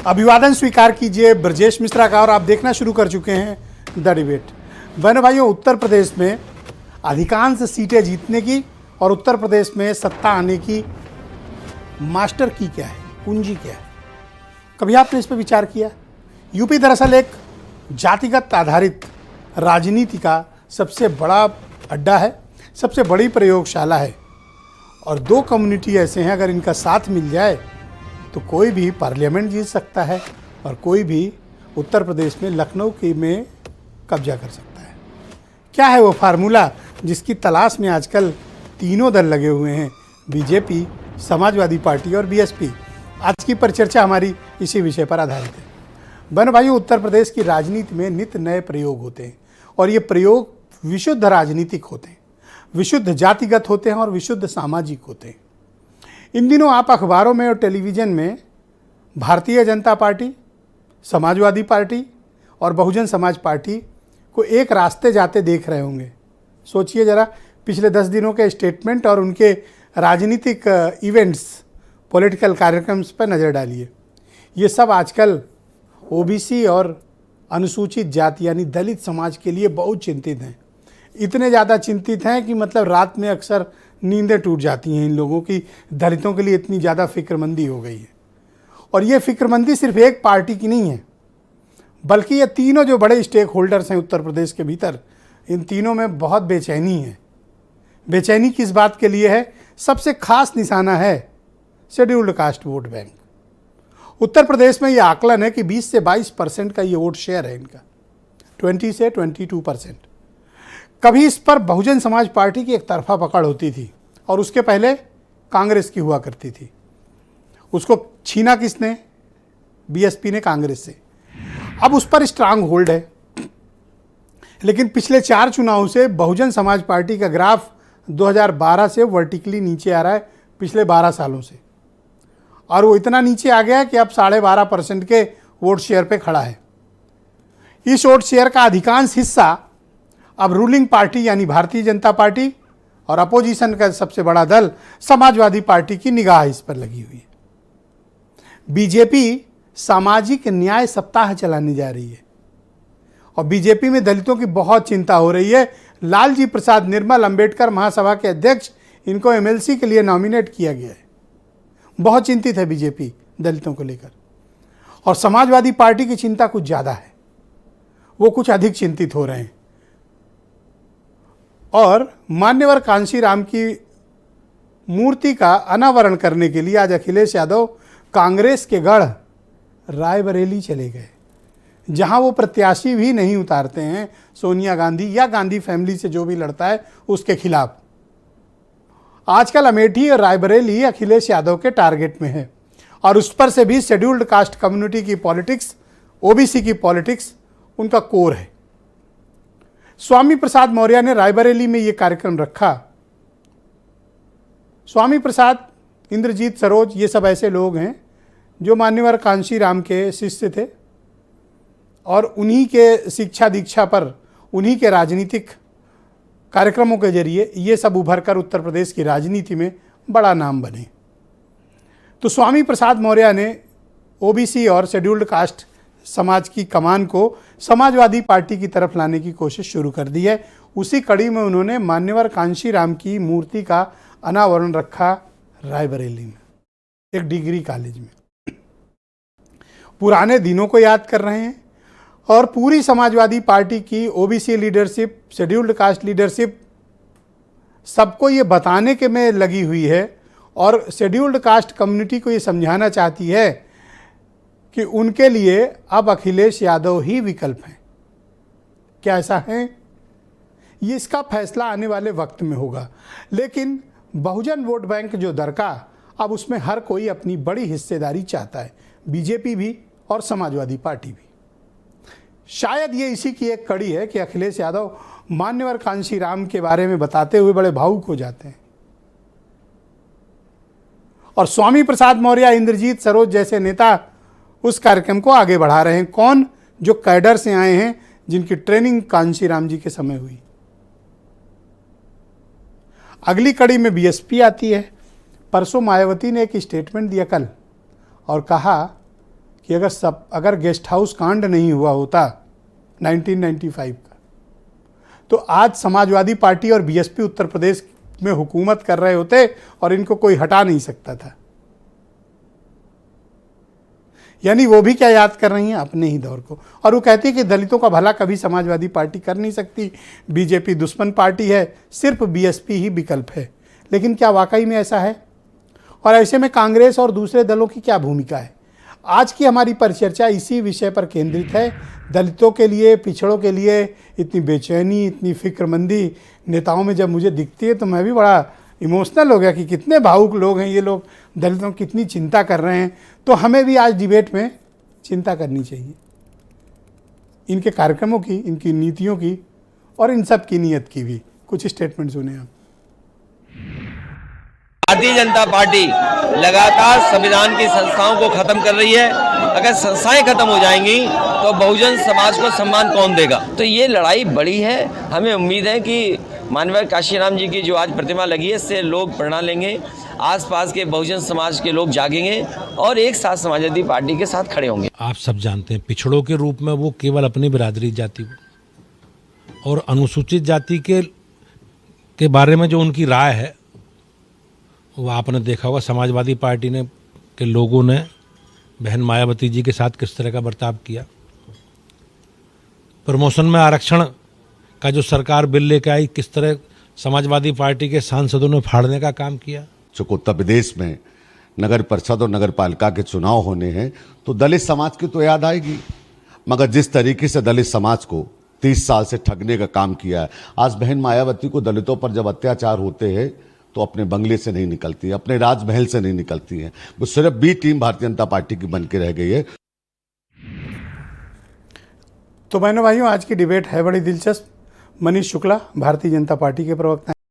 अभिवादन स्वीकार कीजिए ब्रजेश मिश्रा का। और आप देखना शुरू कर चुके हैं द डिबेट। बहनों भाइयों, उत्तर प्रदेश में अधिकांश सीटें जीतने की और उत्तर प्रदेश में सत्ता आने की मास्टर की क्या है, कुंजी क्या है, कभी आपने इस पर विचार किया? यूपी दरअसल एक जातिगत आधारित राजनीति का सबसे बड़ा अड्डा है, सबसे बड़ी प्रयोगशाला है। और दो कम्युनिटी ऐसे हैं, अगर इनका साथ मिल जाए तो कोई भी पार्लियामेंट जीत सकता है और कोई भी उत्तर प्रदेश में लखनऊ के में कब्जा कर सकता है। क्या है वो फार्मूला जिसकी तलाश में आजकल तीनों दल लगे हुए हैं, बीजेपी, समाजवादी पार्टी और बीएसपी। आज की परिचर्चा हमारी इसी विषय पर आधारित है। बहनों भाइयों, उत्तर प्रदेश की राजनीति में नित्य नए प्रयोग होते हैं और ये प्रयोग विशुद्ध राजनीतिक होते हैं, विशुद्ध जातिगत होते हैं और विशुद्ध सामाजिक होते हैं। इन दिनों आप अखबारों में और टेलीविज़न में भारतीय जनता पार्टी, समाजवादी पार्टी और बहुजन समाज पार्टी को एक रास्ते जाते देख रहे होंगे। सोचिए ज़रा, पिछले 10 दिनों के स्टेटमेंट और उनके राजनीतिक इवेंट्स, पॉलिटिकल कार्यक्रम्स पर नज़र डालिए। ये सब आजकल ओबीसी और अनुसूचित जाति यानी दलित समाज के लिए बहुत चिंतित हैं। इतने ज़्यादा चिंतित हैं कि मतलब रात में अक्सर नींदें टूट जाती हैं इन लोगों की। दलितों के लिए इतनी ज़्यादा फिक्रमंदी हो गई है। और ये फिक्रमंदी सिर्फ एक पार्टी की नहीं है, बल्कि ये तीनों जो बड़े स्टेक होल्डर्स हैं उत्तर प्रदेश के भीतर, इन तीनों में बहुत बेचैनी है। बेचैनी किस बात के लिए है? सबसे खास निशाना है scheduled caste vote bank. Uttar Pradesh में ये आकलन है कि 20 से 22% का ये वोट शेयर है इनका, 20 से 22%। कभी इस पर बहुजन समाज पार्टी की एक तरफा पकड़ होती थी और उसके पहले कांग्रेस की हुआ करती थी। उसको छीना किसने? बीएसपी ने कांग्रेस से। अब उस पर स्ट्रांग होल्ड है। लेकिन पिछले 4 चुनाव से बहुजन समाज पार्टी का ग्राफ 2012 से वर्टिकली नीचे आ रहा है, पिछले 12 सालों से। और वो इतना नीचे आ गया है कि अब 12.5% के वोट शेयर पे खड़ा है। इस वोट शेयर का अधिकांश हिस्सा अब रूलिंग पार्टी यानी भारतीय जनता पार्टी और अपोजिशन का सबसे बड़ा दल समाजवादी पार्टी की निगाह इस पर लगी हुई है। बीजेपी सामाजिक न्याय सप्ताह चलाने जा रही है और बीजेपी में दलितों की बहुत चिंता हो रही है। लालजी प्रसाद निर्मल अंबेडकर महासभा के अध्यक्ष, इनको एमएलसी के लिए नॉमिनेट किया गया है। बहुत चिंतित है बीजेपी दलितों को लेकर। और समाजवादी पार्टी की चिंता कुछ ज़्यादा है, वो कुछ अधिक चिंतित हो रहे हैं। और मान्यवर कांशीराम की मूर्ति का अनावरण करने के लिए आज अखिलेश यादव कांग्रेस के गढ़ रायबरेली चले गए, जहां वो प्रत्याशी भी नहीं उतारते हैं सोनिया गांधी या गांधी फैमिली से जो भी लड़ता है उसके खिलाफ। आजकल अमेठी और रायबरेली अखिलेश यादव के टारगेट में है और उस पर से भी शेड्यूल्ड कास्ट कम्युनिटी की पॉलिटिक्स, ओबीसी की पॉलिटिक्स उनका कोर है। स्वामी प्रसाद मौर्य ने रायबरेली में ये कार्यक्रम रखा। स्वामी प्रसाद, इंद्रजीत सरोज, ये सब ऐसे लोग हैं जो मान्यवर कांशीराम के शिष्य थे और उन्हीं के शिक्षा दीक्षा पर, उन्हीं के राजनीतिक कार्यक्रमों के जरिए ये सब उभर कर उत्तर प्रदेश की राजनीति में बड़ा नाम बने। तो स्वामी प्रसाद मौर्य ने ओबीसी और शेड्यूल्ड कास्ट समाज की कमान को समाजवादी पार्टी की तरफ लाने की कोशिश शुरू कर दी है। उसी कड़ी में उन्होंने मान्यवर कांशीराम की मूर्ति का अनावरण रखा रायबरेली में, एक डिग्री कॉलेज में। पुराने दिनों को याद कर रहे हैं और पूरी समाजवादी पार्टी की OBC leadership, scheduled caste leadership, सबको ये बताने के में लगी हुई है और शेड्यूल्ड कास्ट कम्युनिटी को ये समझाना चाहती है कि उनके लिए अब अखिलेश यादव ही विकल्प हैं। क्या ऐसा है? ये इसका फैसला आने वाले वक्त में होगा। लेकिन बहुजन वोट बैंक जो दरका, अब उसमें हर कोई अपनी बड़ी हिस्सेदारी चाहता है, बीजेपी भी और समाजवादी पार्टी भी। शायद ये इसी की एक कड़ी है कि अखिलेश यादव मान्यवर कांशीराम के बारे में बताते हुए बड़े भावुक हो जाते हैं और स्वामी प्रसाद मौर्य, इंद्रजीत सरोज जैसे नेता उस कार्यक्रम को आगे बढ़ा रहे हैं। कौन? जो कैडर से आए हैं, जिनकी ट्रेनिंग कांशीराम जी के समय हुई। अगली कड़ी में बीएसपी आती है। परसों मायावती ने एक स्टेटमेंट दिया कल और कहा कि अगर गेस्ट हाउस कांड नहीं हुआ होता 1995 का, तो आज समाजवादी पार्टी और बीएसपी उत्तर प्रदेश में हुकूमत कर रहे होते और इनको कोई हटा नहीं सकता था। यानी वो भी क्या याद कर रही हैं? अपने ही दौर को। और वो कहती है कि दलितों का भला कभी समाजवादी पार्टी कर नहीं सकती, बीजेपी दुश्मन पार्टी है, सिर्फ बीएसपी ही विकल्प है। लेकिन क्या वाकई में ऐसा है? और ऐसे में कांग्रेस और दूसरे दलों की क्या भूमिका है? आज की हमारी परिचर्चा इसी विषय पर केंद्रित है। दलितों के लिए, पिछड़ों के लिए इतनी बेचैनी, इतनी फिक्रमंदी नेताओं में जब मुझे दिखती है तो मैं भी बड़ा इमोशनल हो गया कि कितने भावुक लोग हैं ये लोग, दलितों की कितनी चिंता कर रहे हैं। तो हमें भी आज डिबेट में चिंता करनी चाहिए, इनके कार्यक्रमों की, इनकी नीतियों की और इन सब की नीयत की भी। कुछ स्टेटमेंट सुने आप। भारतीय जनता पार्टी लगातार संविधान की संस्थाओं को खत्म कर रही है। अगर संस्थाएं खत्म हो जाएंगी तो बहुजन समाज को सम्मान कौन देगा? तो ये लड़ाई बड़ी है। हमें उम्मीद है कि माननीय काशीराम जी की जो आज प्रतिमा लगी है, इससे लोग प्रेरणा लेंगे, आसपास के बहुजन समाज के लोग जागेंगे और एक साथ समाजवादी पार्टी के साथ खड़े होंगे। आप सब जानते हैं पिछड़ों के रूप में वो केवल अपनी बिरादरी जाति और अनुसूचित जाति के बारे में जो उनकी राय है वो आपने देखा होगा। समाजवादी पार्टी के लोगों ने बहन मायावती जी के साथ किस तरह का बर्ताव किया। प्रमोशन में आरक्षण का जो सरकार बिल लेकर आई, किस तरह समाजवादी पार्टी के सांसदों ने फाड़ने का काम किया। चूँकि उत्तर प्रदेश में नगर परिषद और नगर पालिका के चुनाव होने हैं तो दलित समाज की तो याद आएगी, मगर जिस तरीके से दलित समाज को 30 साल से ठगने का काम किया है, आज बहन मायावती को दलितों पर जब अत्याचार होते हैं तो अपने बंगले से नहीं निकलती है, अपने राजमहल से नहीं निकलती है, वो सिर्फ B team Bharatiya Janata party की बन के रह गई है। तो बहनों भाइयों, आज की डिबेट है बड़ी दिलचस्प। मनीष शुक्ला भारतीय जनता पार्टी के प्रवक्ता